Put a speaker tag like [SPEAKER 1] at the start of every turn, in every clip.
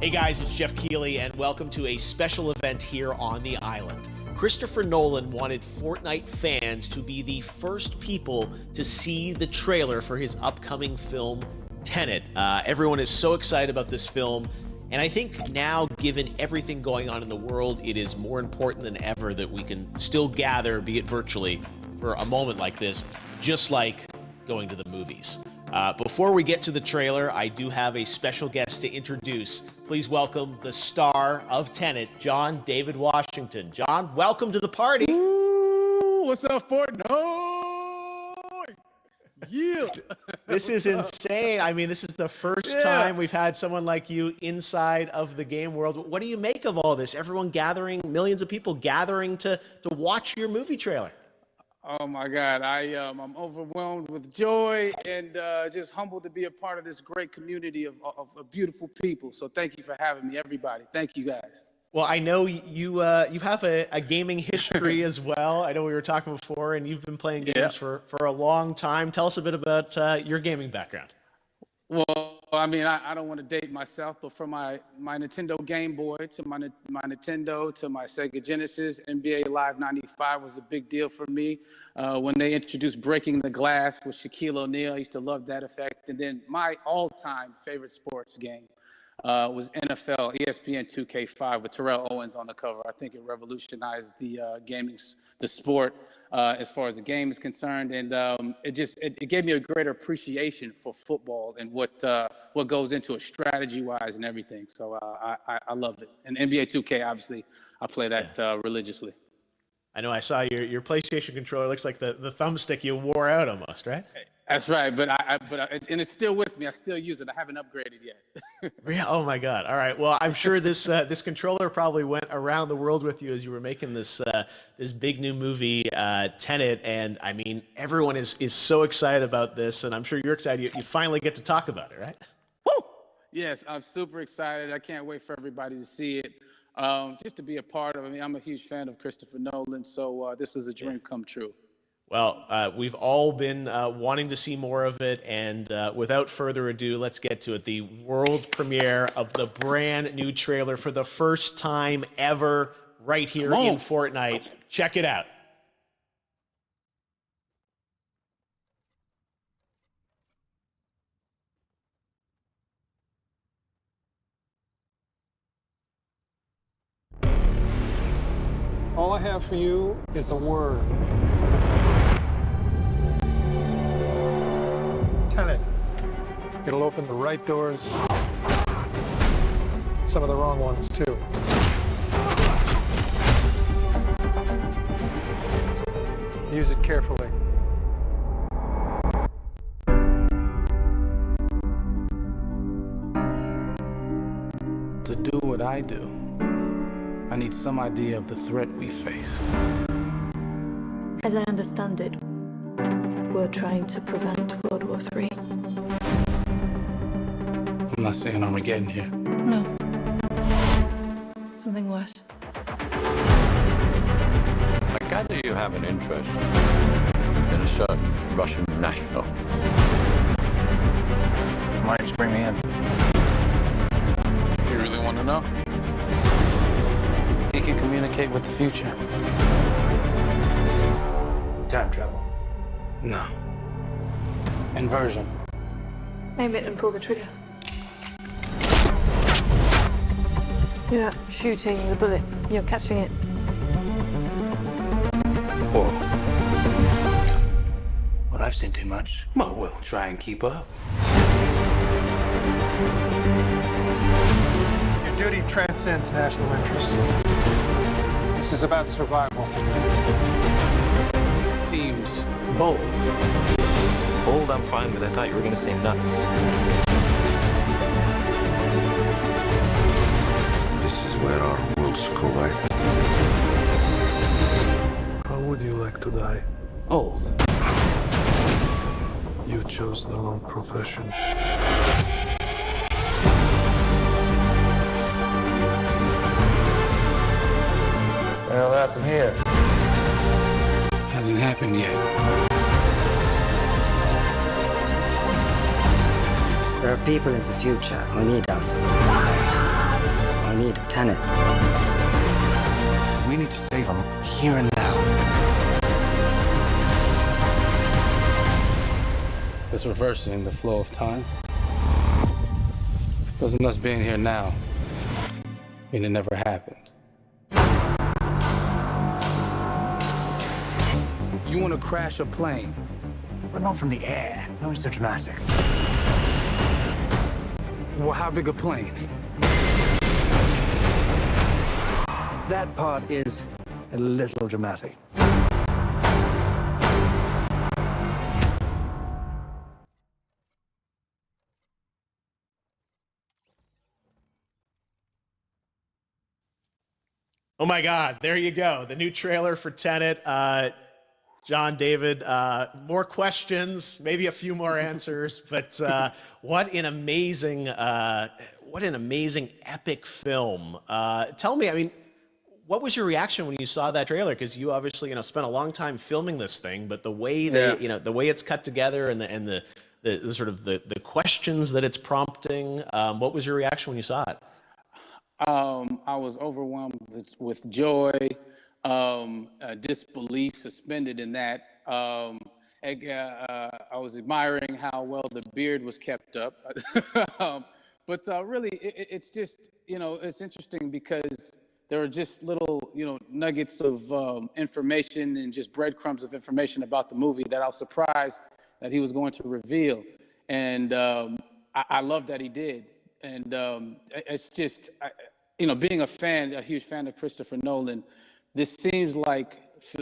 [SPEAKER 1] Hey guys, it's Jeff Keighley, and welcome to a special event here on the island. Christopher Nolan wanted Fortnite fans to be the first people to see the trailer for his upcoming film, Tenant. Everyone is so excited about this film, and I think now, given everything going on in the world, it is more important than ever that we can still gather, be it virtually, for a moment like this, just like going to the movies. Before we get to the trailer, I do have a special guest to introduce. Please welcome the star of Tenet, John David Washington. John, welcome to the party.
[SPEAKER 2] Ooh, what's up, Fortnite? Yeah.
[SPEAKER 1] This is insane. I mean, this is the first time we've had someone like you inside of the game world. What do you make of all this? Everyone gathering, millions of people gathering to watch your movie trailer.
[SPEAKER 2] Oh my God, I'm overwhelmed with joy and just humbled to be a part of this great community of beautiful people. So thank you for having me, everybody. Thank you, guys.
[SPEAKER 1] Well, I know you have a gaming history as well. I know we were talking before, and you've been playing games for a long time. Tell us a bit about your gaming background.
[SPEAKER 2] Well, I mean, I don't want to date myself, but from my Nintendo Game Boy to my Nintendo to my Sega Genesis, NBA Live 95 was a big deal for me. When they introduced Breaking the Glass with Shaquille O'Neal, I used to love that effect. And then my all-time favorite sports game was NFL ESPN 2K5 with Terrell Owens on the cover. I think it revolutionized the the sport as far as the game is concerned, and it gave me a greater appreciation for football and what goes into it strategy-wise and everything. So I loved it. And NBA 2K, obviously, I play that religiously.
[SPEAKER 1] I know I saw your PlayStation controller. Looks like the thumbstick you wore out almost, right?
[SPEAKER 2] That's right, but and it's still with me. I still use it. I haven't upgraded yet.
[SPEAKER 1] Yeah. Oh my God. All right. Well, I'm sure this controller probably went around the world with you as you were making this big new movie, Tenet. And I mean, everyone is so excited about this, and I'm sure you're excited. You finally get to talk about it, right?
[SPEAKER 2] Woo! Yes, I'm super excited. I can't wait for everybody to see it. Just to be a part of it. I mean, I'm a huge fan of Christopher Nolan, so this is a dream come true.
[SPEAKER 1] Well, we've all been wanting to see more of it, and without further ado, let's get to it. The world premiere of the brand new trailer for the first time ever right here in Fortnite. Check it out.
[SPEAKER 3] All I have for you is a word. Tenant. It'll open the right doors, some of the wrong ones too. Use it carefully.
[SPEAKER 2] To do what I do, I need some idea of the threat we face.
[SPEAKER 4] As I understand it, we're trying to prevent World War III.
[SPEAKER 2] I'm not saying Armageddon here.
[SPEAKER 4] No. Something worse.
[SPEAKER 5] I gather you have an interest in a certain Russian national.
[SPEAKER 6] Why did you bring me in?
[SPEAKER 2] You really want to know? He can communicate with the future.
[SPEAKER 6] Time travel.
[SPEAKER 2] No. Inversion.
[SPEAKER 4] Aim it and pull the trigger. You're not shooting the bullet, you're catching it.
[SPEAKER 6] Whoa. Well, I've seen too much.
[SPEAKER 2] Well, we'll try and keep up.
[SPEAKER 3] Your duty transcends national interests. This is about survival.
[SPEAKER 2] Seems bold.
[SPEAKER 5] Bold, I'm fine with. I thought you were going to say nuts.
[SPEAKER 7] This is where our worlds collide.
[SPEAKER 3] How would you like to die?
[SPEAKER 2] Old.
[SPEAKER 3] You chose the wrong profession.
[SPEAKER 7] Well, happened here.
[SPEAKER 2] Hasn't happened yet.
[SPEAKER 8] There are people in the future who need us. need tenant.
[SPEAKER 6] We need to save him here and now.
[SPEAKER 2] This reversing the flow of time. Doesn't us being here now mean it never happened? You want to crash a plane?
[SPEAKER 6] But not from the air. No, it's so dramatic.
[SPEAKER 2] Well, how big a plane?
[SPEAKER 6] That part is a little dramatic.
[SPEAKER 1] Oh my God, there you go. The new trailer for Tenet. John, David, more questions, maybe a few more answers, but what an amazing epic film. Tell me, I mean, what was your reaction when you saw that trailer? Because you obviously, spent a long time filming this thing, but the way the way it's cut together and the sort of the questions that it's prompting, what was your reaction when you saw it?
[SPEAKER 2] I was overwhelmed with joy, disbelief, suspended in that. I was admiring how well the beard was kept up. But really, it's just, it's interesting because there are just little, nuggets of information and just breadcrumbs of information about the movie that I was surprised that he was going to reveal. And I love that he did. And it's just, being a huge fan of Christopher Nolan, this seems like,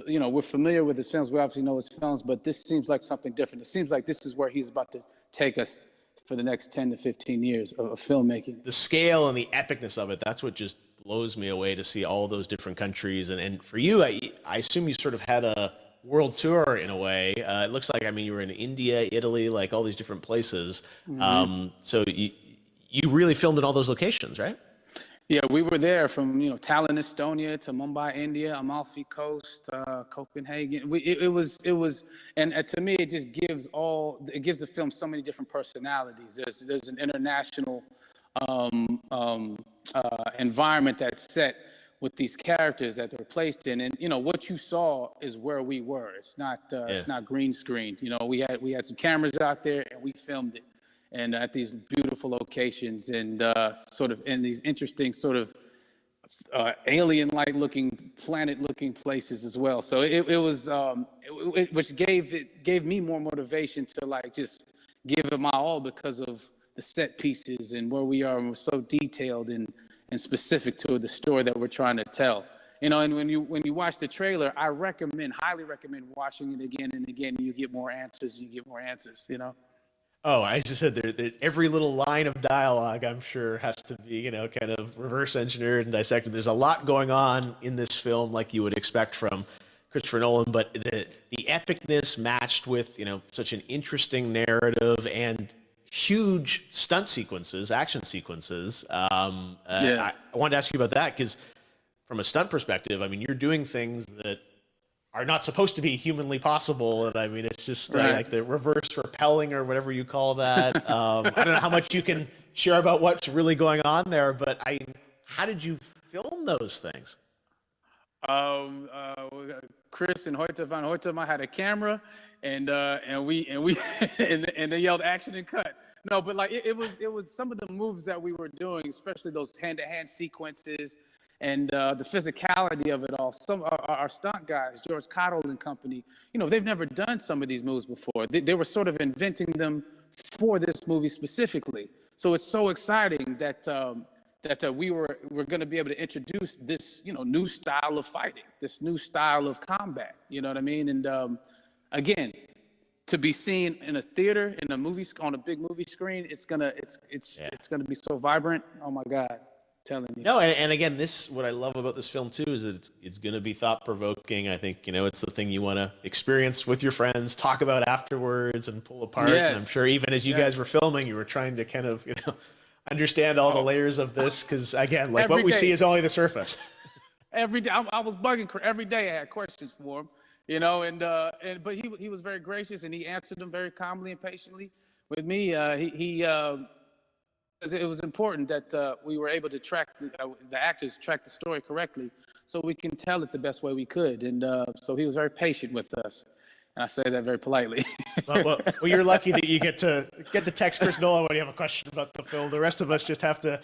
[SPEAKER 2] we're familiar with his films. We obviously know his films, but this seems like something different. It seems like this is where he's about to take us for the next 10 to 15 years of filmmaking.
[SPEAKER 1] The scale and the epicness of it, that's what just blows me away, to see all those different countries. And for you, I assume you sort of had a world tour in a way. It looks like, you were in India, Italy, like all these different places. Mm-hmm. So you really filmed in all those locations, right?
[SPEAKER 2] Yeah, we were there from, Tallinn, Estonia to Mumbai, India, Amalfi Coast, Copenhagen. It was, and to me, it just gives the film so many different personalities. There's an international environment that's set with these characters that they're placed in, and what you saw is where we were. It's not green screened. We had some cameras out there and we filmed it. And at these beautiful locations and sort of in these interesting sort of alien-like looking, planet-looking places as well. So it was, which gave me more motivation to like just give it my all because of the set pieces and where we are, and we're so detailed and specific to the story that we're trying to tell. And when you watch the trailer, I highly recommend watching it again and again. You get more answers. Oh,
[SPEAKER 1] I just said that every little line of dialogue, I'm sure, has to be, kind of reverse engineered and dissected. There's a lot going on in this film, like you would expect from Christopher Nolan, but the epicness matched with, such an interesting narrative and huge stunt sequences, action sequences. I wanted to ask you about that because from a stunt perspective, you're doing things that are not supposed to be humanly possible. And it's just like the reverse rappelling or whatever you call that. I don't know how much you can share about what's really going on there, but how did you film those things?
[SPEAKER 2] Chris and Hoyte van Hoytema had a camera and they yelled action and cut. No, but like it was some of the moves that we were doing, especially those hand-to-hand sequences, and the physicality of it all. Some our stunt guys, George Cottle and company, they've never done some of these moves before. They were sort of inventing them for this movie specifically. So it's so exciting that we're going to be able to introduce this, new style of fighting, this new style of combat. You know what I mean? And again, to be seen in a theater, in a movie, on a big movie screen, it's gonna be so vibrant. Oh my God. Telling you.
[SPEAKER 1] No, and again, what I love about this film too is that it's going to be thought-provoking. I think it's the thing you want to experience with your friends, talk about afterwards, and pull apart.
[SPEAKER 2] Yes.
[SPEAKER 1] And I'm sure even as you guys were filming, you were trying to kind of understand all the layers of this because again, like what we see is only the surface.
[SPEAKER 2] Every day, I was bugging every day. I had questions for him, but he was very gracious and he answered them very calmly and patiently with me. He it was important that we were able to track the actors track the story correctly, so we can tell it the best way we could. And so he was very patient with us, and I say that very politely.
[SPEAKER 1] Well, you're lucky that you get to text Chris Nolan when you have a question about the film. The rest of us just have to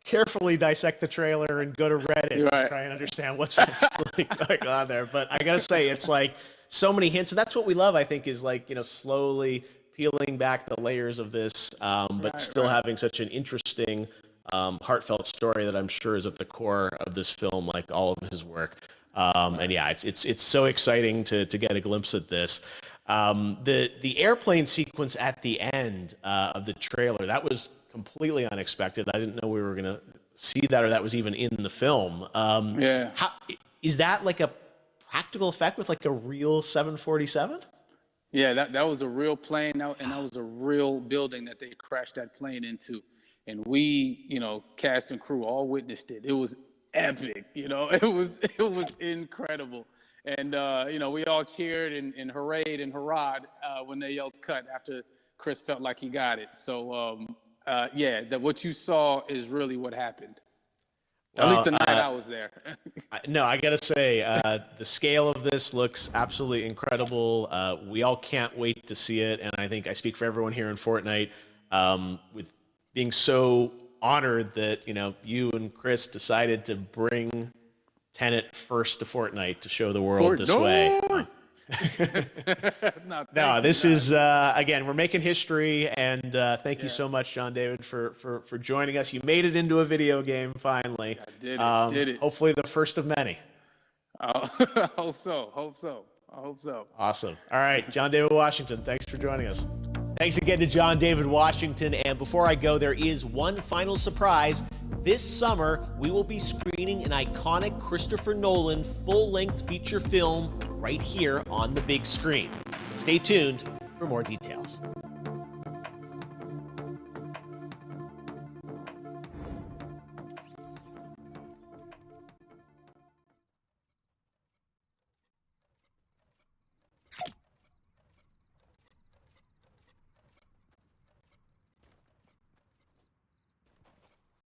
[SPEAKER 1] carefully dissect the trailer and go to Reddit to try and understand what's really going on there. But I gotta say, it's like so many hints, and that's what we love. I think is like, slowly peeling back the layers of this, but still having such an interesting, heartfelt story that I'm sure is at the core of this film, like all of his work. And yeah, it's so exciting to get a glimpse at this. The airplane sequence at the end of the trailer, that was completely unexpected. I didn't know we were gonna see that, or that was even in the film. Is that like a practical effect with like a real 747?
[SPEAKER 2] Yeah, that was a real plane, and that was a real building that they crashed that plane into. And we, cast and crew all witnessed it. It was epic, it was incredible. And, we all cheered and hoorayed and hurrahed when they yelled cut after Chris felt like he got it. So, what you saw is really what happened. At least the night I was there.
[SPEAKER 1] No, I gotta say, the scale of this looks absolutely incredible. We all can't wait to see it, and I think I speak for everyone here in Fortnite, with being so honored that you and Chris decided to bring Tenant first to Fortnite to show the world this way. No, this is again, we're making history, and thank you so much, John David, for joining us. You made it into a video game finally.
[SPEAKER 2] I did it.
[SPEAKER 1] Hopefully the first of many.
[SPEAKER 2] I hope so.
[SPEAKER 1] Awesome. All right, John David Washington, thanks for joining us. Thanks again to John David Washington. And before I go, there is one final surprise. This summer, we will be screening an iconic Christopher Nolan full-length feature film right here on the big screen. Stay tuned for more details.